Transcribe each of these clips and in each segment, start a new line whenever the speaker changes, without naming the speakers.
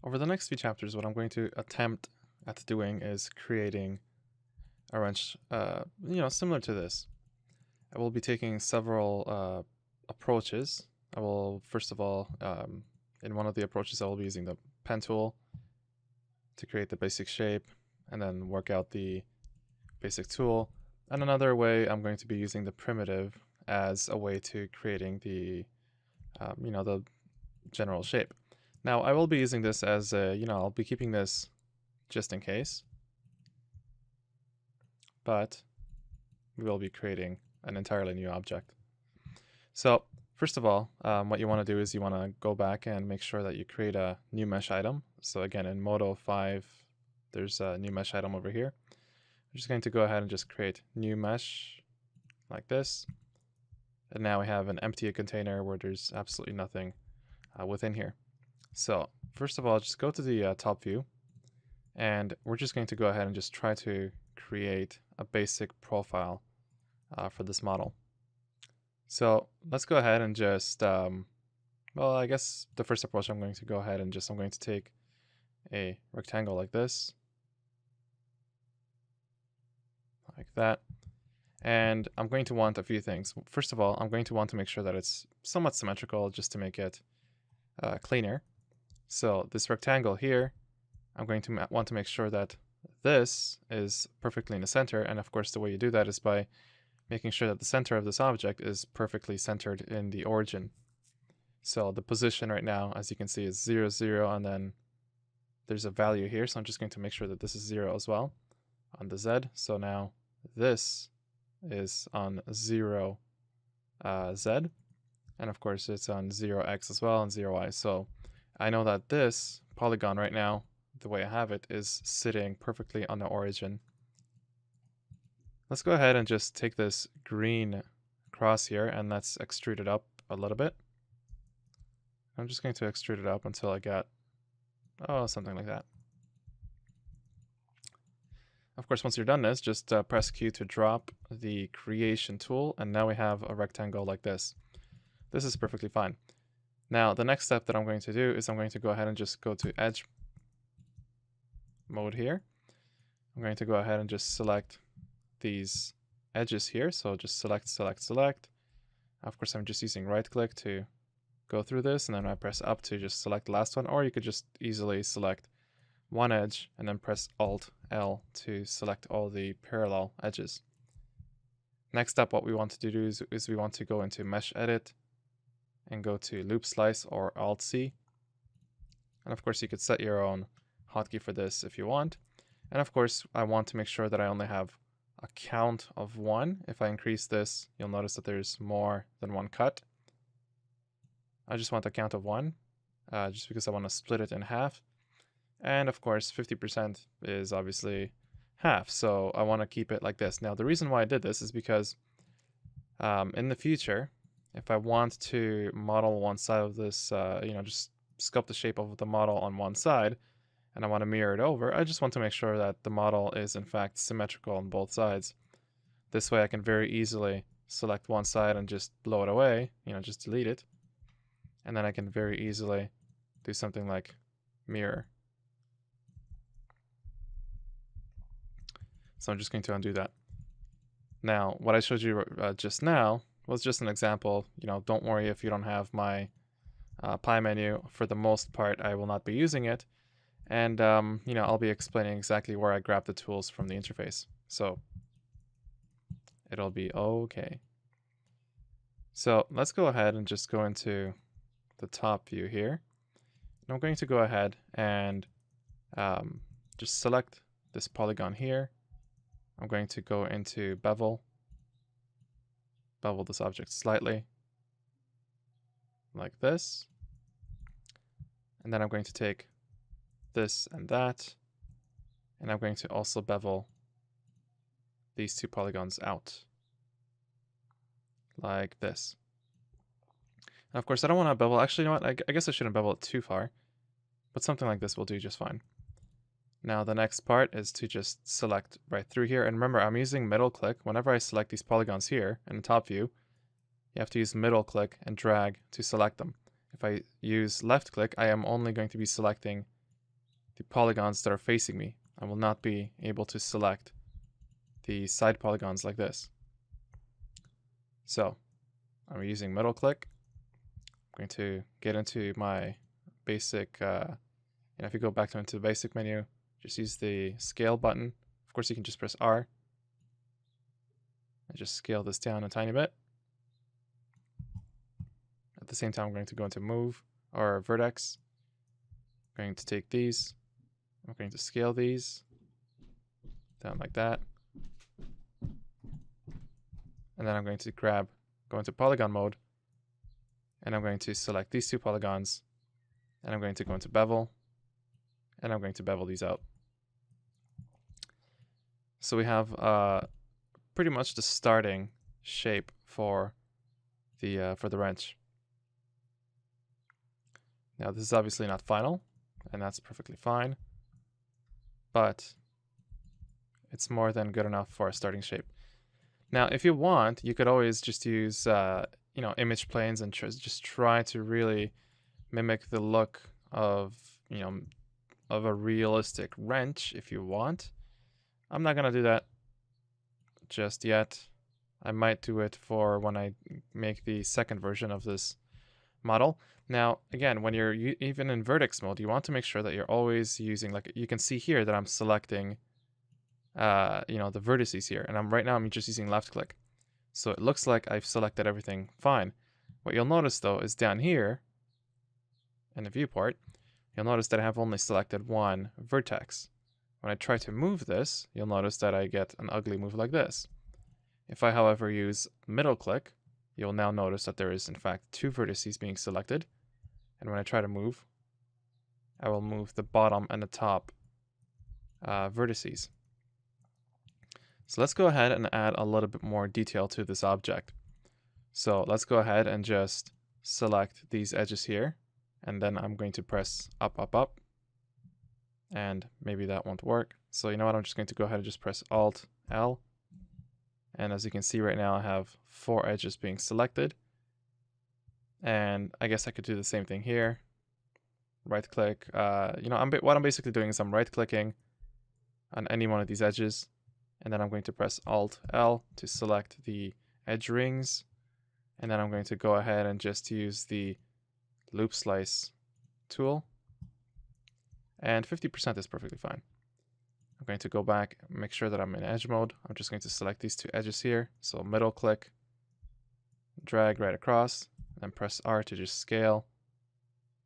Over the next few chapters, what I'm going to attempt at doing is creating a wrench, similar to this. I will be taking several approaches. I will, first of all, in one of the approaches, I will be using the pen tool to create the basic shape and then work out the basic tool. And another way, I'm going to be using the primitive as a way to creating the, the general shape. Now, I will be using this as a, I'll be keeping this just in case, but we will be creating an entirely new object. So first of all, what you want to do is you want to go back and make sure that you create a new mesh item. So again, in Modo 5, there's a new mesh item over here. I'm just going to go ahead and just create new mesh like this. And now we have an empty container where there's absolutely nothing within here. So first of all, just go to the top view, and we're just going to go ahead and just try to create a basic profile for this model. So let's go ahead and just, well, I guess the first approach I'm going to go ahead and I'm going to take a rectangle like this, like that. And I'm going to want a few things. First of all, I'm going to want to make sure that it's somewhat symmetrical just to make it cleaner. So this rectangle here, I'm going to want to make sure that this is perfectly in the center. And of course, the way you do that is by making sure that the center of this object is perfectly centered in the origin. So the position right now, as you can see, is 0, 0, and then there's a value here. So I'm just going to make sure that this is 0 as well on the Z. So now this is on 0 Z. And of course, it's on 0x as well and 0y. So I know that this polygon right now, the way I have it, is sitting perfectly on the origin. Let's go ahead and just take this green cross here and let's extrude it up a little bit. I'm just going to extrude it up until I get, something like that. Of course, once you're done this, just press Q to drop the creation tool, and now we have a rectangle like this. This is perfectly fine. Now, the next step that I'm going to do is I'm going to go ahead and just go to edge mode here. I'm going to go ahead and just select these edges here. So just select, select, select. Of course, I'm just using right click to go through this, and then I press up to just select the last one, or you could just easily select one edge and then press Alt L to select all the parallel edges. Next up, what we want to do is we want to go into Mesh Edit and go to LoopSlice or Alt C. And of course, you could set your own hotkey for this if you want. And of course, I want to make sure that I only have a count of 1. If I increase this, you'll notice that there's more than one cut. I just want a count of 1, just because I want to split it in half. And of course, 50% is obviously half, so I want to keep it like this. Now, the reason why I did this is because in the future, if I want to model one side of this, just sculpt the shape of the model on one side, and I want to mirror it over, I just want to make sure that the model is in fact symmetrical on both sides. This way I can very easily select one side and just blow it away, just delete it. And then I can very easily do something like mirror. So I'm just going to undo that. Now, what I showed you just now was just an example. Don't worry if you don't have my pie menu. For the most part, I will not be using it. And, I'll be explaining exactly where I grab the tools from the interface. So it'll be okay. So let's go ahead and just go into the top view here. And I'm going to go ahead and just select this polygon here. I'm going to go into bevel this object slightly, like this. And then I'm going to take this and that, and I'm going to also bevel these two polygons out, like this. And of course, I don't want to bevel, actually, you know what, I guess I shouldn't bevel it too far, but something like this will do just fine. Now the next part is to just select right through here, and remember, I'm using middle click. Whenever I select these polygons here in the top view, you have to use middle click and drag to select them. If I use left click, I am only going to be selecting the polygons that are facing me. I will not be able to select the side polygons like this. So I'm using middle click. I'm going to get into my basic, if you go back into the basic menu, just use the scale button. Of course, you can just press R and just scale this down a tiny bit. At the same time, I'm going to go into move or vertex. I'm going to take these. I'm going to scale these down like that. And then I'm going to go into polygon mode, and I'm going to select these two polygons, and I'm going to go into bevel, and I'm going to bevel these out. So we have pretty much the starting shape for the wrench. Now this is obviously not final, and that's perfectly fine, but it's more than good enough for a starting shape. Now, if you want, you could always just use, image planes and just try to really mimic the look of, of a realistic wrench if you want. I'm not gonna do that just yet. I might do it for when I make the second version of this model. Now, again, when you're even in vertex mode, you want to make sure that you're always using, like you can see here that I'm selecting the vertices here, and right now I'm just using left click, so it looks like I've selected everything fine. What you'll notice though is down here in the viewport, you'll notice that I have only selected one vertex. When I try to move this, you'll notice that I get an ugly move like this. If I, however, use middle click, you'll now notice that there is in fact two vertices being selected, and when I try to move, I will move the bottom and the top vertices. So let's go ahead and add a little bit more detail to this object. So let's go ahead and just select these edges here, and then I'm going to press up, up, up, and maybe that won't work. So you know what, I'm just going to go ahead and just press Alt L, and as you can see right now I have 4 edges being selected, and I guess I could do the same thing here. Right click, what I'm basically doing is I'm right clicking on any one of these edges, and then I'm going to press Alt L to select the edge rings, and then I'm going to go ahead and just use the LoopSlice tool, and 50% is perfectly fine. I'm going to go back, make sure that I'm in edge mode. I'm just going to select these 2 edges here, so middle click, drag right across, and then press R to just scale,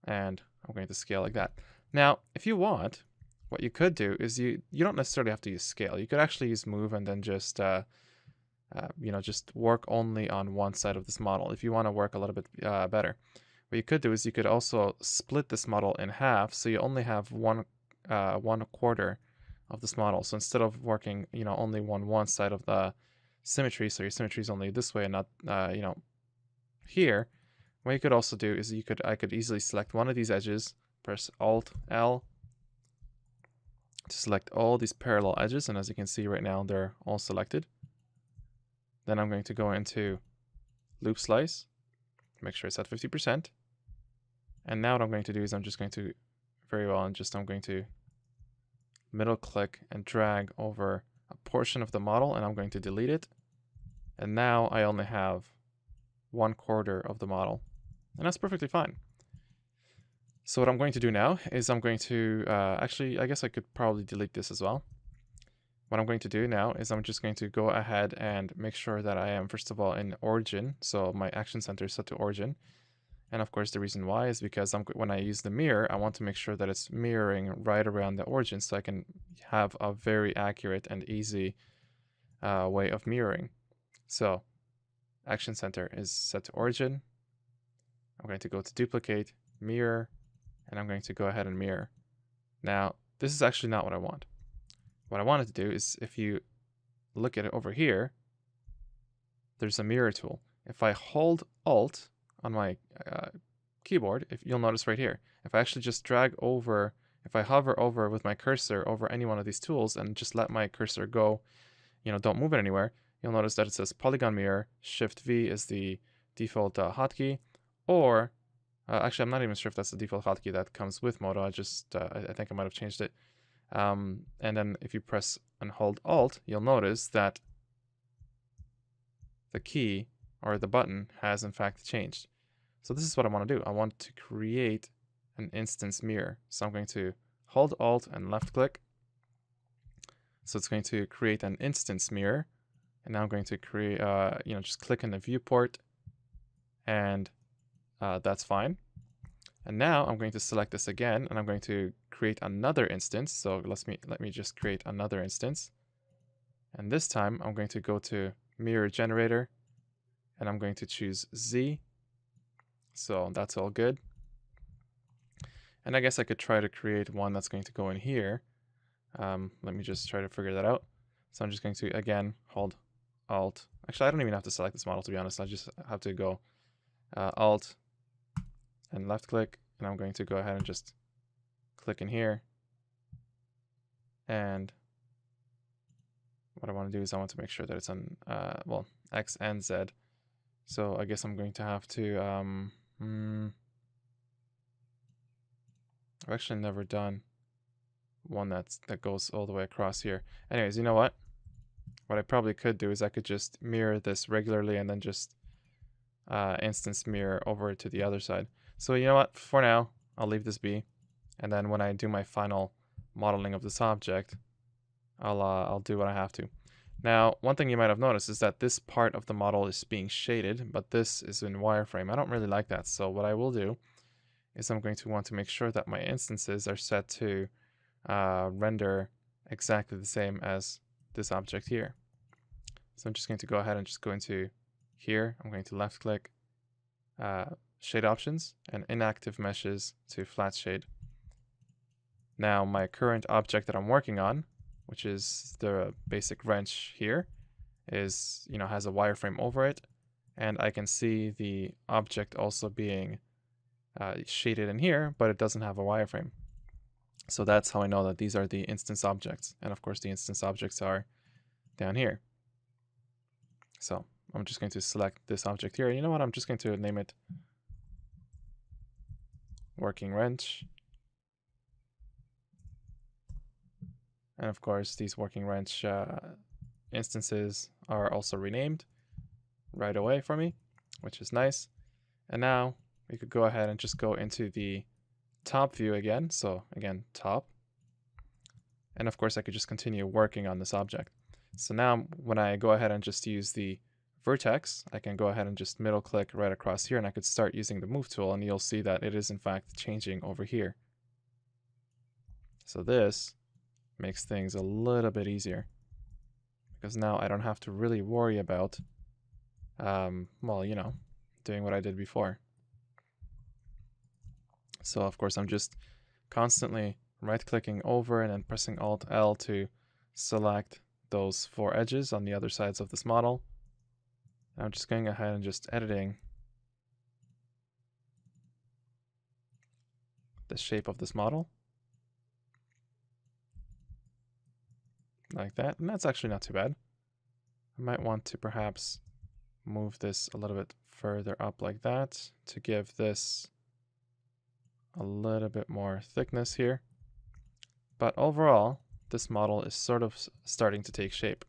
and I'm going to scale like that. Now, if you want, what you could do is you don't necessarily have to use scale. You could actually use move and then just just work only on one side of this model if you want to work a little bit better. What you could do is you could also split this model in half, so you only have one quarter of this model. So instead of working only one side of the symmetry, so your symmetry is only this way and not here. What you could also do is I could easily select one of these edges, press Alt L to select all these parallel edges, and as you can see right now they're all selected. Then I'm going to go into LoopSlice, make sure it's at 50%, and now what I'm going to do is I'm going to middle click and drag over a portion of the model, and I'm going to delete it, and now I only have 1/4 of the model, and that's perfectly fine. So what I'm going to do now is I'm going to, actually, I guess I could probably delete this as well. What I'm going to do now is I'm just going to go ahead and make sure that I am, first of all, in origin. So my action center is set to origin. And of course, the reason why is because when I use the mirror, I want to make sure that it's mirroring right around the origin so I can have a very accurate and easy way of mirroring. So action center is set to origin. I'm going to go to duplicate, mirror, and I'm going to go ahead and mirror. Now, this is actually not what I want. What I wanted to do is, if you look at it over here, there's a mirror tool. If I hold Alt on my keyboard, you'll notice right here, if I actually just if I hover over with my cursor over any one of these tools and just let my cursor go, don't move it anywhere, you'll notice that it says polygon mirror, Shift V is the default hotkey, or Actually, I'm not even sure if that's the default hotkey that comes with Modo. I think I might have changed it. And then if you press and hold Alt, you'll notice that the key or the button has in fact changed. So this is what I want to do. I want to create an instance mirror. So I'm going to hold Alt and left click. So it's going to create an instance mirror. And now I'm going to create, just click in the viewport, and that's fine. And now I'm going to select this again, and I'm going to create another instance. So let me just create another instance. And this time I'm going to go to mirror generator, and I'm going to choose Z. So that's all good. And I guess I could try to create one that's going to go in here. Let me just try to figure that out. So I'm just going to, again, hold Alt. Actually, I don't even have to select this model, to be honest. I just have to go Alt and left click, and I'm going to go ahead and just click in here. And what I want to do is I want to make sure that it's on, X and Z. So I guess I'm going to have to, I've actually never done one that goes all the way across here. Anyways, you know what? What I probably could do is I could just mirror this regularly and then just instance mirror over to the other side. So you know what? For now, I'll leave this be. And then when I do my final modeling of this object, I'll do what I have to. Now, one thing you might have noticed is that this part of the model is being shaded, but this is in wireframe. I don't really like that. So what I will do is I'm going to want to make sure that my instances are set to render exactly the same as this object here. So I'm just going to go ahead and just go into here. I'm going to left click shade options and inactive meshes to flat shade. Now my current object that I'm working on, which is the basic wrench here, is, has a wireframe over it, and I can see the object also being shaded in here, but it doesn't have a wireframe. So that's how I know that these are the instance objects. And of course the instance objects are down here. So I'm just going to select this object here. You know what? I'm just going to name it working wrench. And of course these working wrench instances are also renamed right away for me, which is nice. And now we could go ahead and just go into the top view again. So again, top. And of course I could just continue working on this object. So now when I go ahead and just use the vertex, I can go ahead and just middle click right across here, and I could start using the move tool, and you'll see that it is in fact changing over here. So this makes things a little bit easier, because now I don't have to really worry about, doing what I did before. So of course I'm just constantly right-clicking over and then pressing Alt-L to select those 4 edges on the other sides of this model. And I'm just going ahead and just editing the shape of this model. Like that, and that's actually not too bad. I might want to perhaps move this a little bit further up like that to give this a little bit more thickness here. But overall, this model is sort of starting to take shape.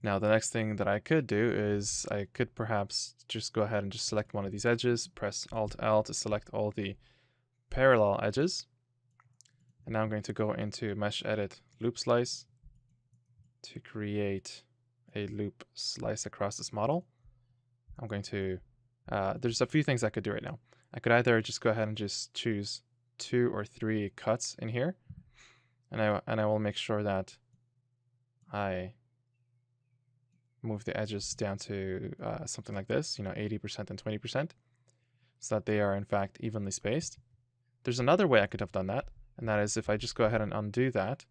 Now the next thing that I could do is I could perhaps just go ahead and just select one of these edges, press Alt-L to select all the parallel edges. And now I'm going to go into Mesh Edit LoopSlice to create a loop slice across this model. I'm going to, there's a few things I could do right now. I could either just go ahead and just choose 2 or 3 cuts in here, and I will make sure that I move the edges down to something like this, 80% and 20%, so that they are in fact evenly spaced. There's another way I could have done that, and that is if I just go ahead and undo that,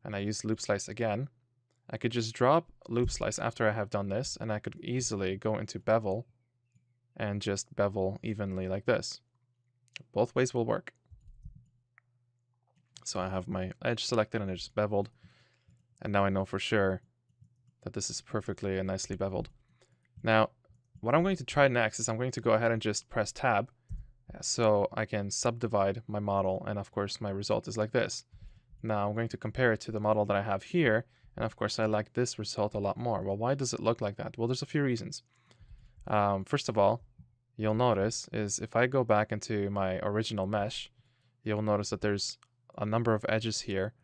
and I use LoopSlice again, I could just drop LoopSlice after I have done this, and I could easily go into Bevel and just bevel evenly like this. Both ways will work. So I have my edge selected and it's beveled, and now I know for sure that this is perfectly and nicely beveled. Now, what I'm going to try next is I'm going to go ahead and just press tab so I can subdivide my model, and of course my result is like this. Now I'm going to compare it to the model that I have here, and of course I like this result a lot more. Well, why does it look like that? Well, there's a few reasons. First of all, you'll notice is if I go back into my original mesh, you'll notice that there's a number of edges here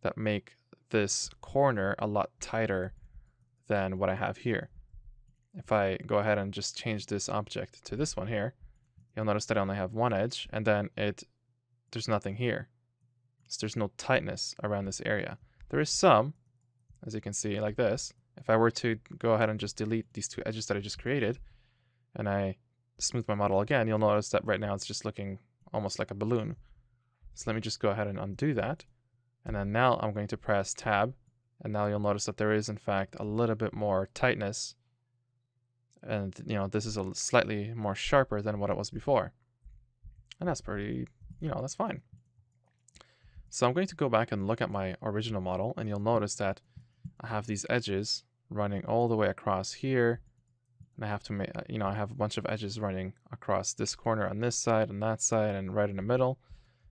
that make this corner a lot tighter than what I have here. If I go ahead and just change this object to this one here, you'll notice that I only have one edge, and then there's nothing here. So there's no tightness around this area. There is some, as you can see, like this. If I were to go ahead and just delete these two edges that I just created, and I smooth my model again, you'll notice that right now it's just looking almost like a balloon. So let me just go ahead and undo that. And then now I'm going to press tab, and now you'll notice that there is in fact a little bit more tightness. And this is a slightly more sharper than what it was before. And that's pretty, that's fine. So I'm going to go back and look at my original model, and you'll notice that I have these edges running all the way across here, and I have to make, I have a bunch of edges running across this corner on this side and that side and right in the middle,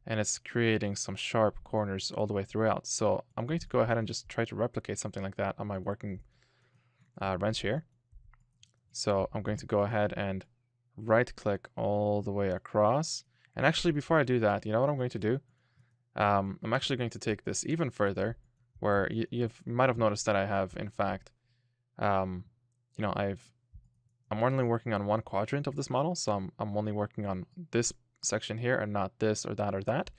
and it's creating some sharp corners all the way throughout. So I'm going to go ahead and just try to replicate something like that on my working wrench here. So I'm going to go ahead and right click all the way across, and actually before I do that, you know what I'm going to do? I'm actually going to take this even further, where you might have noticed that I have, in fact, I'm only working on one quadrant of this model, so I'm only working on this section here and not this or that or that.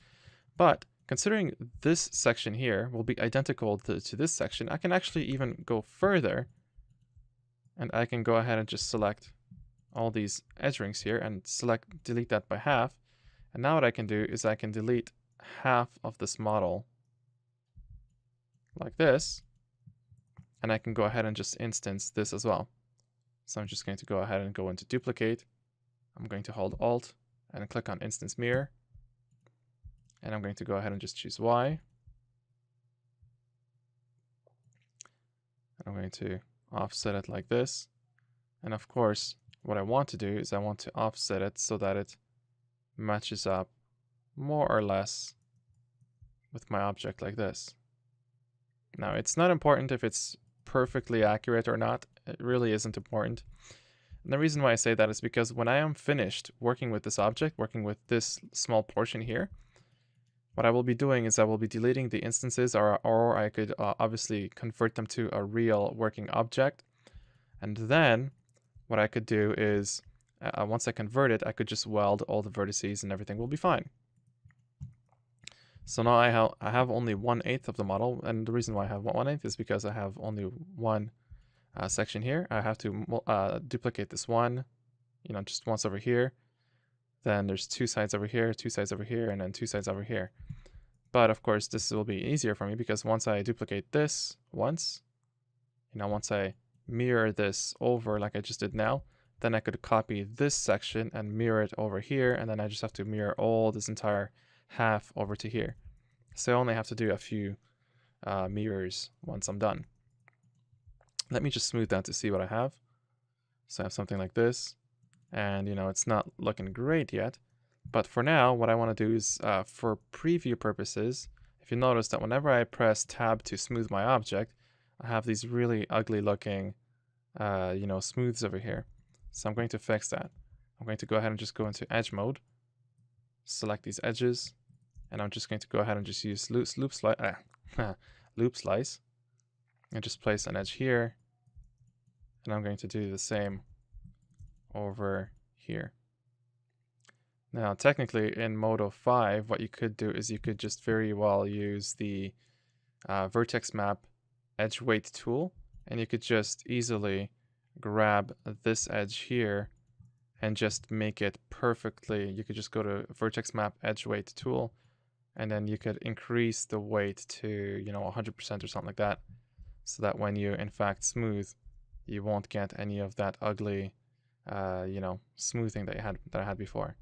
But considering this section here will be identical to this section, I can actually even go further, and I can go ahead and just select all these edge rings here and delete that by half. And now what I can do is I can delete half of this model like this, and I can go ahead and just instance this as well. So I'm just going to go ahead and go into duplicate. I'm going to hold Alt and click on instance mirror, and I'm going to go ahead and just choose Y. And I'm going to offset it like this, and of course what I want to do is I want to offset it so that it matches up more or less with my object like this. Now, it's not important if it's perfectly accurate or not. It really isn't important. And the reason why I say that is because when I am finished working with this object, working with this small portion here, what I will be doing is I will be deleting the instances, or I could obviously convert them to a real working object. And then what I could do is once I convert it, I could just weld all the vertices and everything will be fine. So now I have only 1/8 of the model, and the reason why I have 1/8 is because I have only one section here. I have to duplicate this one, just once over here. Then there's two sides over here, two sides over here, and then two sides over here. But of course, this will be easier for me because once I duplicate this once, once I mirror this over like I just did now, then I could copy this section and mirror it over here, and then I just have to mirror all this entire half over to here. So I only have to do a few mirrors once I'm done. Let me just smooth that to see what I have. So I have something like this, and it's not looking great yet, but for now what I want to do is for preview purposes, if you notice that whenever I press tab to smooth my object, I have these really ugly looking smooths over here. So I'm going to fix that. I'm going to go ahead and just go into edge mode, select these edges, and I'm just going to go ahead and just use LoopSlice and just place an edge here, and I'm going to do the same over here. Now technically in Modo 5 what you could do is you could just very well use the vertex map edge weight tool, and you could just easily grab this edge here and just make it perfectly. You could just go to vertex map edge weight tool, and then you could increase the weight to 100% or something like that, so that when you in fact smooth, you won't get any of that ugly smoothing that I had before.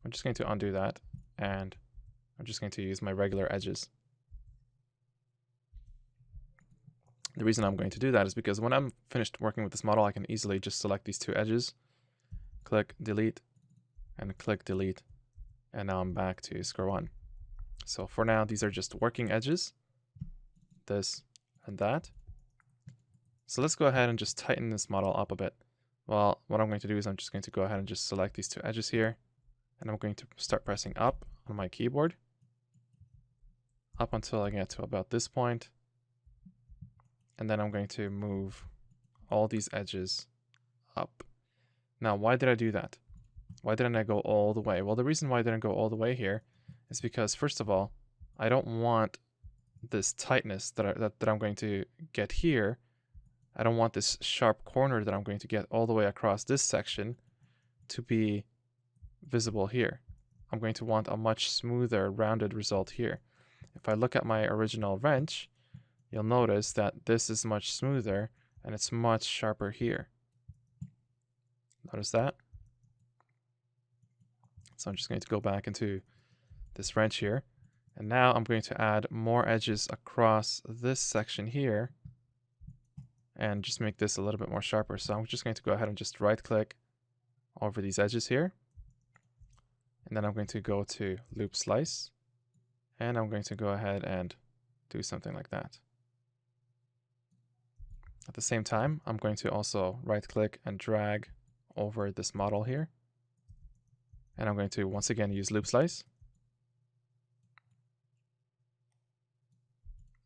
I'm just going to undo that, and I'm just going to use my regular edges. The reason I'm going to do that is because when I'm finished working with this model, I can easily just select these two edges, click delete, and click delete, and now I'm back to square one. So for now, these are just working edges, this and that. So let's go ahead and just tighten this model up a bit. Well, what I'm going to do is I'm just going to go ahead and just select these two edges here, and I'm going to start pressing up on my keyboard, up until I get to about this point. And then I'm going to move all these edges up. Now, why did I do that? Why didn't I go all the way? Well, the reason why I didn't go all the way here is because, first of all, I don't want this tightness that I'm going to get here. I don't want this sharp corner that I'm going to get all the way across this section to be visible here. I'm going to want a much smoother, rounded result here. If I look at my original wrench, you'll notice that this is much smoother and it's much sharper here. Notice that? So I'm just going to go back into this wrench here. And now I'm going to add more edges across this section here and just make this a little bit more sharper. So I'm just going to go ahead and just right click over these edges here. And then I'm going to go to LoopSlice. And I'm going to go ahead and do something like that. At the same time, I'm going to also right click and drag over this model here. And I'm going to once again use LoopSlice.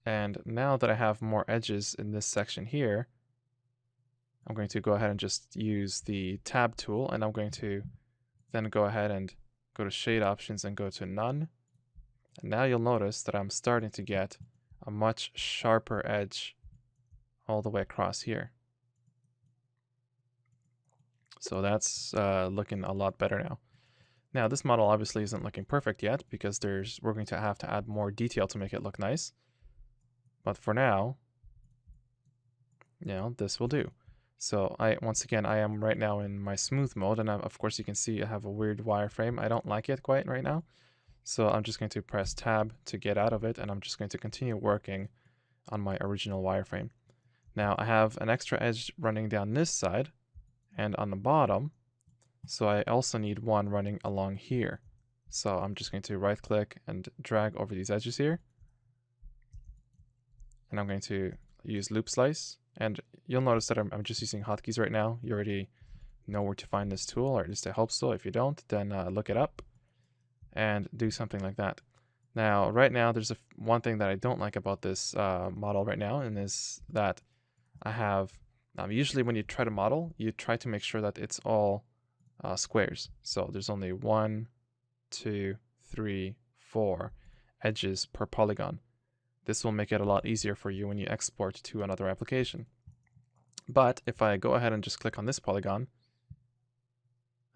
And now that I have more edges in this section here, I'm going to go ahead and just use the tab tool, and I'm going to then go ahead and go to shade options and go to none. And now you'll notice that I'm starting to get a much sharper edge all the way across here. So that's looking a lot better now. Now this model obviously isn't looking perfect yet because we're going to have to add more detail to make it look nice. But for now, this will do. So once again, I am right now in my smooth mode, and of course you can see I have a weird wireframe. I don't like it quite right now. So I'm just going to press tab to get out of it, and I'm just going to continue working on my original wireframe. Now I have an extra edge running down this side and on the bottom, so I also need one running along here. So I'm just going to right click and drag over these edges here. And I'm going to use LoopSlice, and you'll notice that I'm just using hotkeys right now. You already know where to find this tool, or at least I hope so. If you don't, then look it up and do something like that. Now, right now, there's one thing that I don't like about this model right now, and is that I have, usually when you try to model, you try to make sure that it's all squares. So there's only 1, 2, 3, 4 edges per polygon. This will make it a lot easier for you when you export to another application. But if I go ahead and just click on this polygon,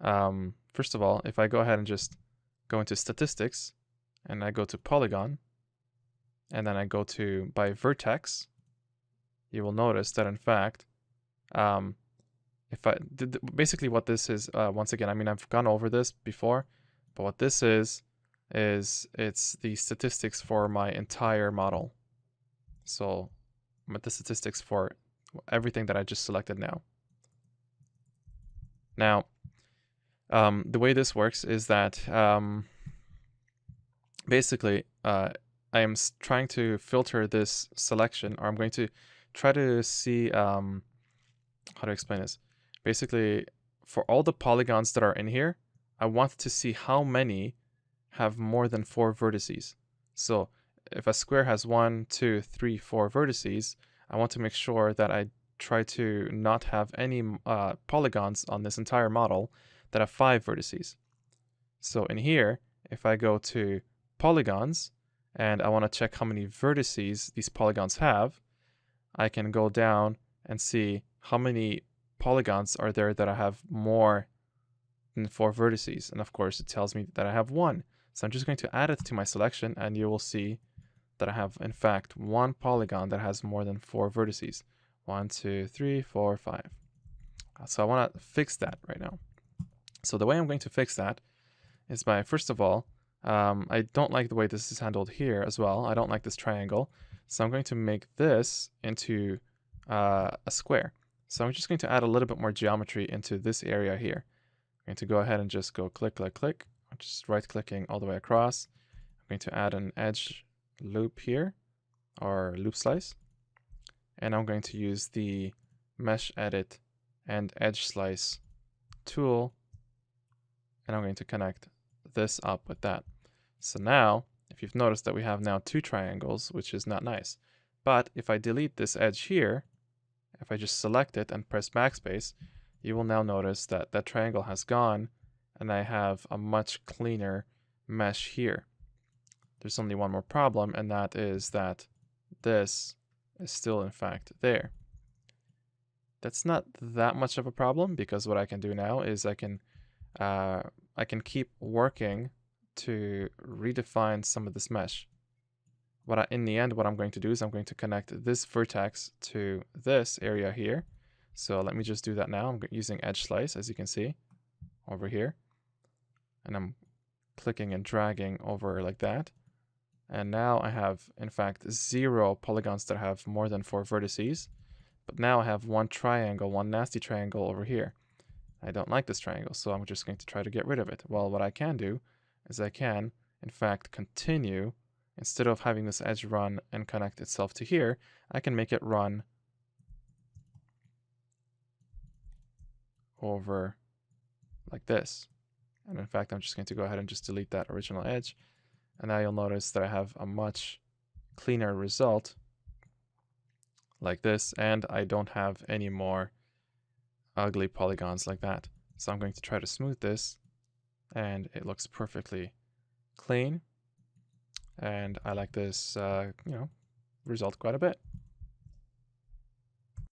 first of all, if I go ahead and just go into statistics, and I go to polygon, and then I go to by vertex, you will notice that in fact, basically what this is, once again, I mean, I've gone over this before, but what this is it's the statistics for my entire model. So the statistics for everything that I just selected now. Now, the way this works is that basically I am trying to filter this selection, or I'm going to try to see how to explain this. Basically, for all the polygons that are in here, I want to see how many have more than 4 vertices. So if a square has 1, 2, 3, 4 vertices, I want to make sure that I try to not have any polygons on this entire model that have 5 vertices. So in here, if I go to polygons and I want to check how many vertices these polygons have, I can go down and see how many polygons are there that I have more than 4 vertices. And of course, it tells me that I have 1. So I'm just going to add it to my selection, and you will see that I have, in fact, 1 polygon that has more than 4 vertices. 1, 2, 3, 4, 5. So I want to fix that right now. So the way I'm going to fix that is by, first of all, I don't like the way this is handled here as well. I don't like this triangle. So I'm going to make this into a square. So I'm just going to add a little bit more geometry into this area here. I'm going to go ahead and just go click, click, click. I'm just right clicking all the way across. I'm going to add an edge loop here, or loop slice. And I'm going to use the mesh edit and edge slice tool. And I'm going to connect this up with that. So now, if you've noticed that we have now 2 triangles, which is not nice. But if I delete this edge here, if I just select it and press backspace, you will now notice that that triangle has gone and I have a much cleaner mesh here. There's only one more problem, and that is that this is still in fact there. That's not that much of a problem, because what I can do now is I can keep working to redefine some of this mesh. In the end, what I'm going to do is I'm going to connect this vertex to this area here. So let me just do that now. I'm using edge slice, as you can see, over here. And I'm clicking and dragging over like that. And now I have, in fact, 0 polygons that have more than 4 vertices. But now I have one triangle, one nasty triangle over here. I don't like this triangle, so I'm just going to try to get rid of it. Well, what I can do is I can, in fact, continue. Instead of having this edge run and connect itself to here, I can make it run over like this. And in fact, I'm just going to go ahead and just delete that original edge. And now you'll notice that I have a much cleaner result like this, and I don't have any more ugly polygons like that. So I'm going to try to smooth this, and it looks perfectly clean. And I like this, result quite a bit.